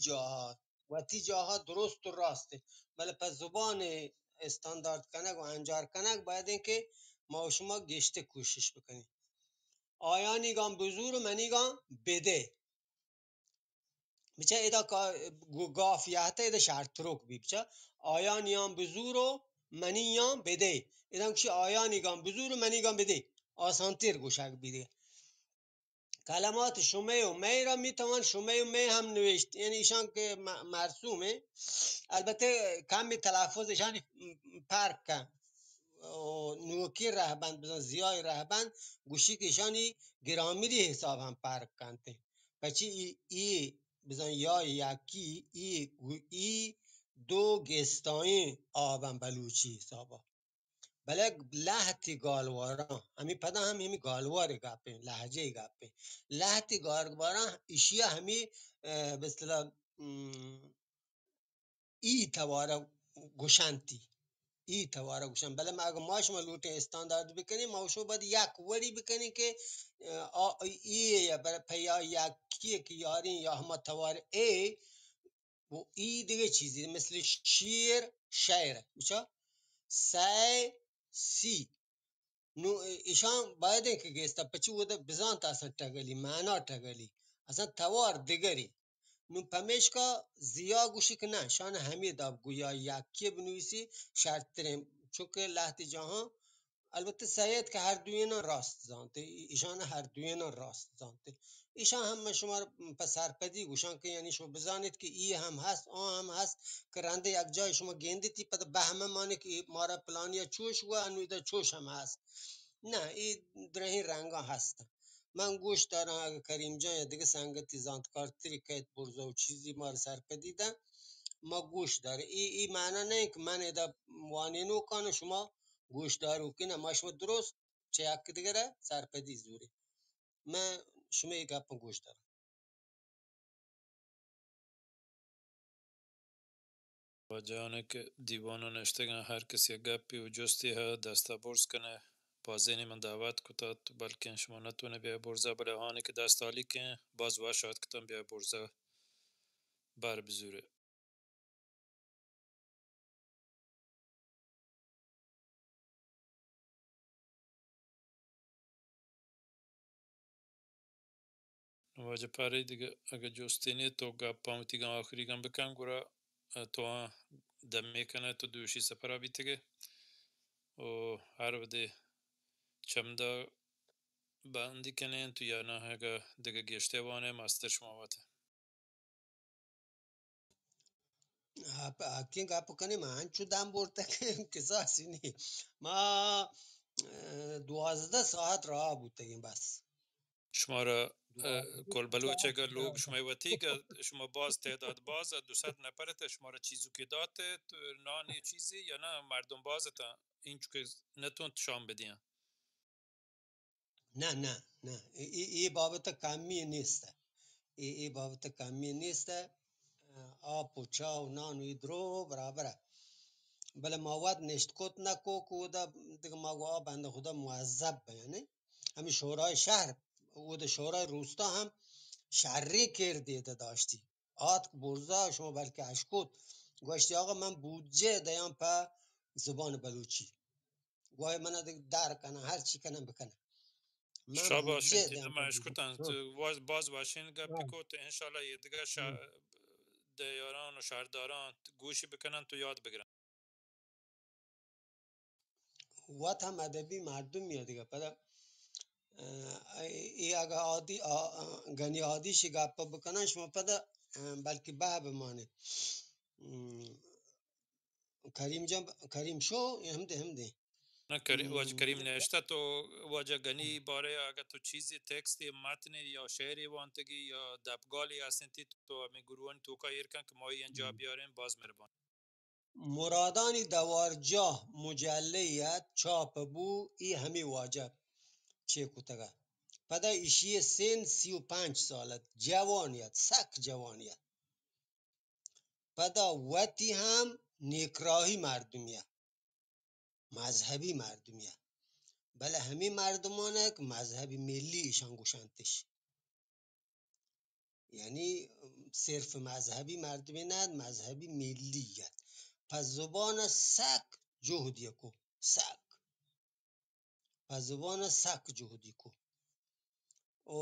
جاها درست و راسته ولی پس زبان استاندارد کنک و انجار کنک باید این که ما و شما گشته کوشش بکنیم آیانیگان بزور و منیگان بده بچه ایدا گافیهته ایدا شرط روک بی بچه آیانیان بزور و منیان بده ایدام کشی آیانیگان بزور و منیگان بده آسانتر گوشک بیده کلمات شمه و می را میتوان شمه و می هم نوشت یعنی ایشان که مرسومه البته کمی تلفظشان پرک کن نوکی رهبند بزن زیای رهبند گوشی که ایشانی گرامیری حساب هم پرک کنته پچی ای بزن یا یکی ای دو گستاین آبن بلوچی حسابا بله لحتی گالوارا همی پدا همی گالواری گپه لحجه گپه لحتی گالوارا ایشی همی به اصطلاح ای توارا گوشنتی ای تواره گوشن بله ما اگه ماش ما لوت استاندارد بکنیم ماشو باید یک وری بکنیم که ای یا برای پیا یکیه که یارین یا همه توار ای و ای دیگه چیزی مثل شیر شیره بچه سی سی نو ایشان باید که گستا پچی وده بزان تا اصلا تگلی معنا تگلی اصلا توار دیگری نو پمیشکا زیا گوشی که نه شان همی داب گویا یکی بنویسی شرط ترین چونکه لحظه جهان البته سید که هر دوینا راست زانته ایشان هر دوینا راست زانته ایشان هم شما پسر پدی گوشان که یعنی شما بزانید که ای هم هست آن هم هست که رنده یک جای شما گندی تی پد بهمه مانه که مارا پلانیا چوش و انویده چوش هم هست نه این درهی رنگا هستن من گوش دارم اگه کریم جان یا دیگه سنگتی زانتکار تری که برزه و چیزی ما رو سر پدیدن ما گوش داره ای معنی نه که من ادا وانینو کنه شما گوش دارو که نه ما شما درست چه یک دیگره سرپدی زوری من شما یک گپ گوش دارم و جانه که دیوانو نشتگن هر کسی گپی و جستی ها دستا برز کنه بازینی من دعوت کتاد بلکه شما نتونه بیا برزه بله هانی که دستالی که باز واشاد کتن بیا برزه بر بزوره واجه پاره دیگه اگه جستینی تو گپا تیگم آخری گم بکن گورا تو دمی کنه تو دوشی سپرا بیتگه و هر وده چمدا بندی کنین تو یا نه اگه دیگه گشته وانه مستر شما واته اکی گپ کنی من چو دم برده که کساسی نی ما 12 ساعت راه بودیم بس شما را 12 کل ساعت اگر لوگ راه. شما واتی که شما باز تعداد باز 200 نفرت شما را چیزو که داته نانی چیزی یا نه مردم بازتا این چو که نتون شام بدین نه نه نه ای بابت کمی نیست ای بابت کمی نیست آب و چا و نان و ایدرو برابره بله مواد نشت کت نکو که دا دیگه ما بنده خدا معذب بیانه همین شورای شهر و دا شورای روستا هم شهری کرده داشتی آت برزا شما بلکه اشکوت گوشتی آقا من بودجه دیم په زبان بلوچی گوه من دیگه در کنه هر چی کنم بکنه من شا باشین بودجه تینا دیم ما په اشکتن باز باشین گپی کو تو انشالله یه دیگه دیاران و شهرداران گوشی بکنن تو یاد بگیرن وات هم ادبی مردم میاد دیگه پدا ای اگه عادی گنی عادی شی گپا بکنن شما پدا بلکه به بمانه کریم جان کریم شو همده نه واجه کریم نوشته تو واجه گنی باره اگر تو چیزی تکستی متنی یا شعری وانتگی یا دبگالی هستن تی تو همی گروهان تو که ایرکن که ما اینجا بیاریم باز مربان مرادانی دوارجاه مجلیت چاپ بو ای همی واجب چه کتگه پدا ایشی سن 35 سالت جوانیت سک جوانیت پدا وتی هم نیکراهی مردمیه مذهبی مردمیه بله همین مردمانه که مذهبی ملی ایشان گوشنتش یعنی صرف مذهبی مردمی نه مذهبی ملیت پس زبان سک جهدی کو سک پس زبان سک جهدی کو و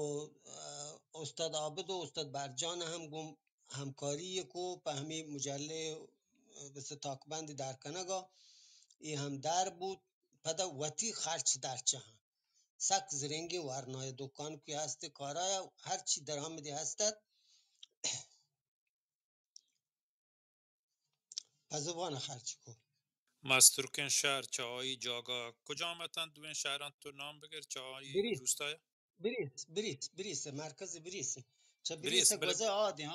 استاد عابد و استاد برجان هم گم همکاری کو په همی مجله بس تاکبند در کنگا ای هم در بود پدا وتی خرچ در چه هم سک زرنگی ورنای دکان کی هست کارای هر چی درآمدی هستد پس زبان خرچ کو مسترکن شهر چاهایی جاگا کجا متن دوین شهران تو نام بگیر چاهایی بریس روستای بریس مرکز بریس چه بریس بریس گوزه بله عادی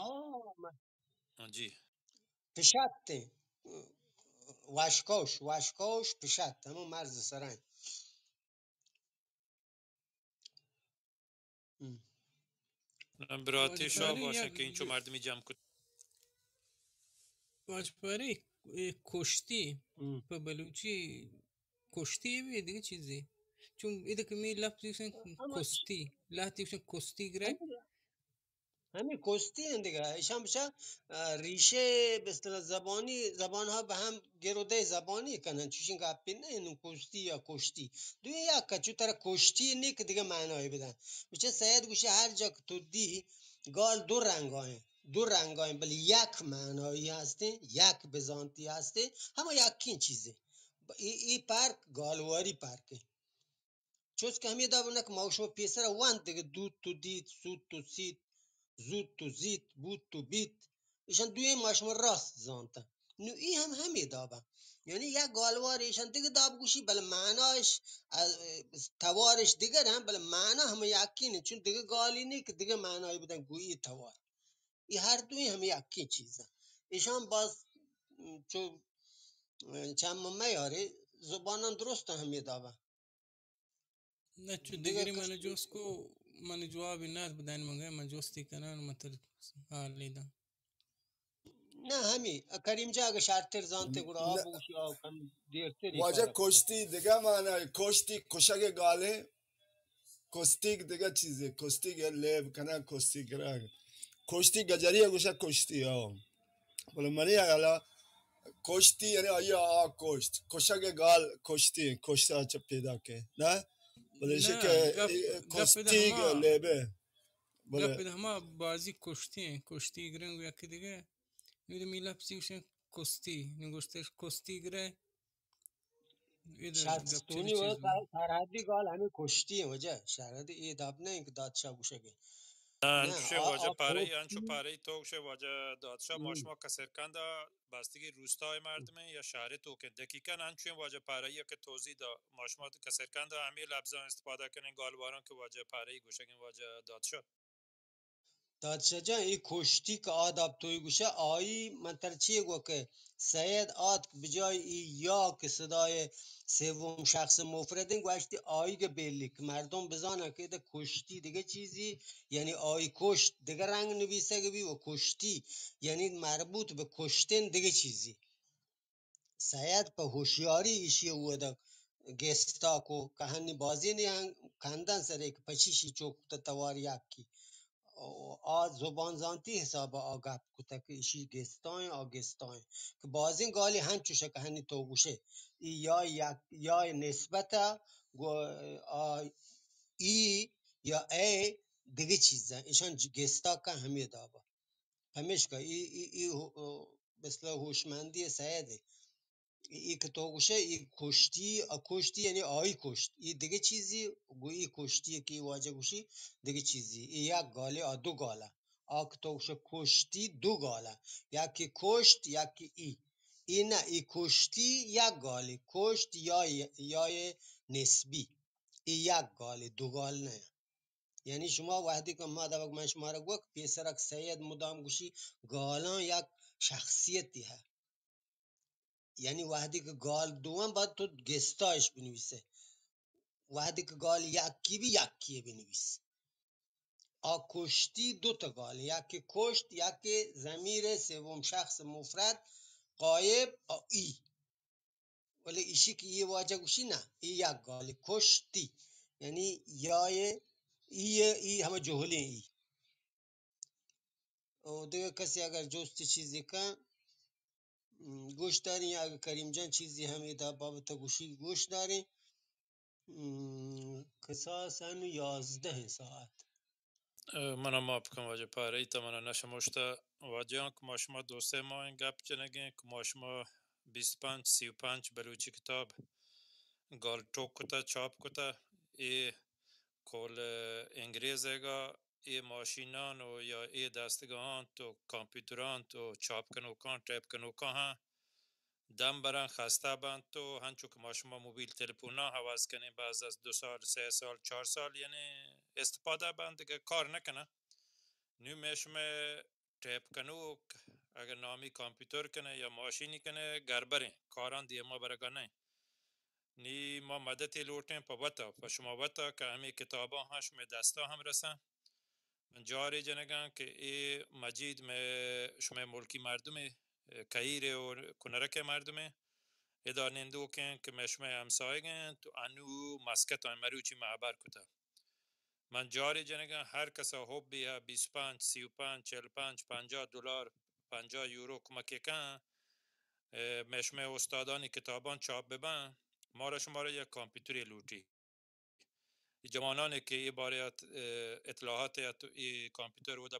جی پشته واشکوش پشت همون مرز سرای براتی شا واجپاری باشه یک که این چو مردمی جمع کن واجپاری کشتی به بلوچی کشتی به دیگه چیزی چون ایده که می لفظی بسن اما کستی لحظی بسن کستی گره همین کستی هن دیگه ایشان بشه ریشه به اصطلاح زبان ها به هم گروده زبانی کنن چوشین گپی نه اینو کستی یا کشتی دوی یک کچو تر کشتی نی که دیگه معنایی بدن میشه سید گوشه هر جا که تو دی گال دو رنگاین ولی یک معنایی هسته یک بزانتی هسته همه یکین چیزه ای پارک گالواری پارکه چوز که همی دابونه که ماوشو پیسر وان دیگه دود تو دید سود تو سید زود تو زید بود تو بیت ایشان دوی ماشما راست زانتن نو ای هم همی دابه یعنی یک گالوار ایشان دیگه داب گوشی بله معناش توارش دیگر هم بله معنا همه یکینه چون دیگه گالی نی که دیگه معنایی بدن گویی توار ای هر دوی همه یکی چیزه ایشان باز چون چند میاره زبانان درست همی دابه نه چو دیگه دیگری من کسی جوست کو من جوابی ند بدن مگه من جوستی کنن متر حالی دم نه همی کریم جا اگه شرطر زانته گوڑا آب بگوشی آب کم دیرتر واجه اشاره کتا کشتی دیگه معنی کشتی کشک گاله کستیک دیگه چیزه کستیک لیب کنه کستیک رنگ کشتی گجریه گوشه کشتی ها ولی منی اگلا کشتی یعنی آیا کشت کشک گال کشتی کشته چه پیدا که نه ولی ایشه نه که گپ ده کستیک همه لیبه ولی گپ ده همه بازی کشتی کشتی گرنگ و یکی دیگه نوید می لفظی بسن کستی نگوشتش کستی گره ایده گپ چیزی شرطستونی و چیز بود سرحدی گال همه کشتی وجه شرحدی ای داب نه اینکه دادشاه گوشه نه انچوشه واجه پاره انچو کشتی پاره توشه واجه دادشاه ماشما کسرکنده بستگی روستای مردمه یا شهر تو که دقیقا انچوین واجه پاره که توضیح دا ماشما کسرکنده همه لفظان استفاده کنین گالواران که واجه پاره گوشگین واجه دادشاه دادشاه جان ای کشتی که آداب توی گوشه آیی من ترچیه گو که سید آد بجای ای یا که صدای سوم شخص مفردین گوشتی آیی که بیلی که مردم بزانن که ده کشتی دیگه چیزی یعنی آیی کشت دیگه رنگ نویسه که بی و کشتی یعنی مربوط به کشتن دیگه چیزی سید په هوشیاری ایشی ودا گستاکو که هنی بازی نی کندن سره که پچیشی چوک تا توار یکی آ زبان زانتی حساب آگپ کتا که ایشی گستاین که بازین گالی هن چوشه که هنی تو گوشه یا نسبتا ای یا ای دیگه چیزه ایشان گستا که همی دابا همیش که ای مثل هوشمندی سیده ای که تو گوشه ای کشتی یعنی آی کشت ای دیگه چیزی گویی کشتی که ای واجه گوشی دیگه چیزی ای یک گاله دو گاله که تو گوشه کشتی دو گاله یکی کشت یکی ای نه ای کشتی یک گاله کشت یا نسبی ای یک گاله دو گال نه یعنی شما وحدی که ما دوک من شما را گوک پیسرک سید مدام گوشی گالان یک شخصیتی ها یعنی وحدی که گال دوم باید تو گستایش بنویسه وحدی که گال یکی بی یکی بنویس کشتی دو تا گال یکی کشت یکی ضمیر سوم شخص مفرد قایب ای ولی ایشی که یه واجه گوشی نه ای یک گال کشتی یعنی یای ای همه جهلی ای و دیگه کسی اگر جست چیزی کن گوش دارین یا اگر کریم جان چیزی همی دا بابت گوشی گوش دارین قصاصاً 11 ساعت من ما بکن واجه پاره ایتا من نشمشته واجه که ما شما دوسته ما این گپ جنگین که ما شما 25 بلوچی کتاب گال ټوک کتا چاپ کتا ای کل انگریزگا ای ماشینان و یا ای دستگاهان تو کامپیوتران تو چاپ کنوکان ٹیپ کنوکان ها دم برن خسته بند تو هنچو که ما شما موبیل تلفونا حواظ کنیم بعد از 2 سال 3 سال 4 سال یعنی استفاده بند دیگه کار نکنه نو میشم ٹیپ کنوک اگر نامی کامپیوتر کنه یا ماشینی کنه گربره کاران دیگه ما برگانه نی ما مدتی لوٹیں پا وطا پا شما وطا که همی کتابا ها شما دستا هم رسن من جاری جنگان که ای مجید میں شما ملکی مردم کهیره و کنرک مردمه ادانندو که مشمه همسایگن تو انو مسکت های مروچی معبر کتا من جاری جنگن هر کسا حب بیه 25 35 45 $50 €50 کمکی کن مشمه استادانی کتابان چاپ ببن ما را شما را یک کامپیوتری لوٹی جوانانی که ای باره اطلاعات ای کامپیوتر و دا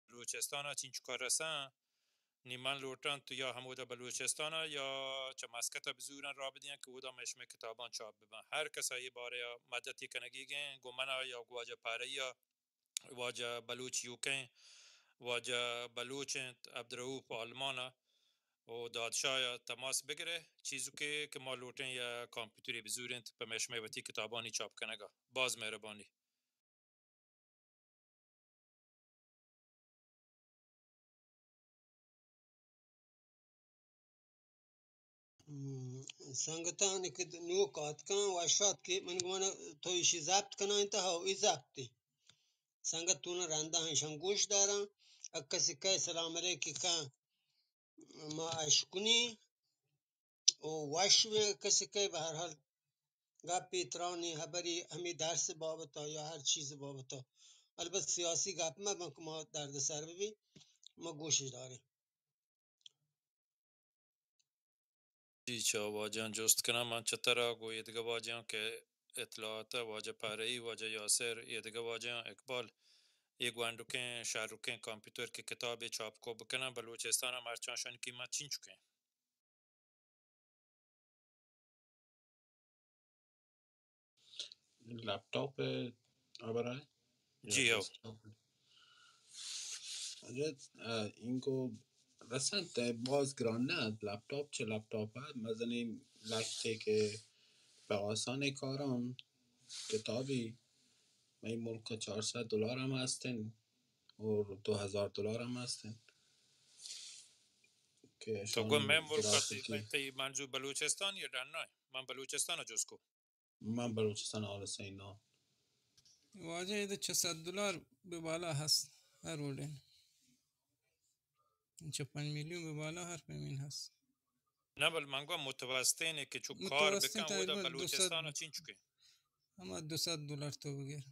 بلوچستان ها چین چکار رسن نیمن لوٹن تو یا همودا بلوچستان یا چه مسکت بزورن را بدین که اودا مشمه کتابان چاپ ببن هر کس ای باره مدتی کنگی گین گمنا یا گواجه پاره یا واجه بلوچ یوکین واجه بلوچ عبدالرؤوف آلمانا و دادشاه تماس بگیره چیزو که ما لوٹن یا کامپیوتری بزورن په مشمه وتی کتابانی چاپ کنگا باز مهربانی سنگتانی که نو کات کن واشات که من گمانه تو ایشی ضبط کنه انتها و ای ضبطی سنگت تونه رنده هنشان گوش دارن اکسی که سلام علیکی که ما اشکنی و وشوی کسی که به هر حال گپی ترانی خبری همی درس بابتا یا هر چیز بابتا البته سیاسی گپ ما که ما درد سر ببین ما گوشش داریم جی چا واجان جست کنم من چطرا گوی دیگه واجان که اطلاعات واجه پاره ای واجه یاسر یه دیگه واجان اقبال یک گوندوکن شهروکن کامپیوتر که کتاب چاپ کو بکنم بلوچستان هم مرچانشان قیمت چین چکن لپتاپ آبرای یا جی هو دسکتاپ اینکو رسنت باز گرانه لپتاپ چه لپتاپ هست مزنی لکته که به آسان کاران کتابی می ملک $400 هم هستن و $2000 هم هستن که تو گم من شان ملکاتی گرافیکی تی منجو بلوچستان یا دنای من بلوچستان جز کو من بلوچستان آل سینا واجه ایده $600 به بالا هست هر ولین 5 میلیون به بالا هر پیمین هست نه بل منگو متوسطینه که چو کار متوسطین بکن و دا تقریبا 200 بلوچستان چین چکن اما $200 تو بگیر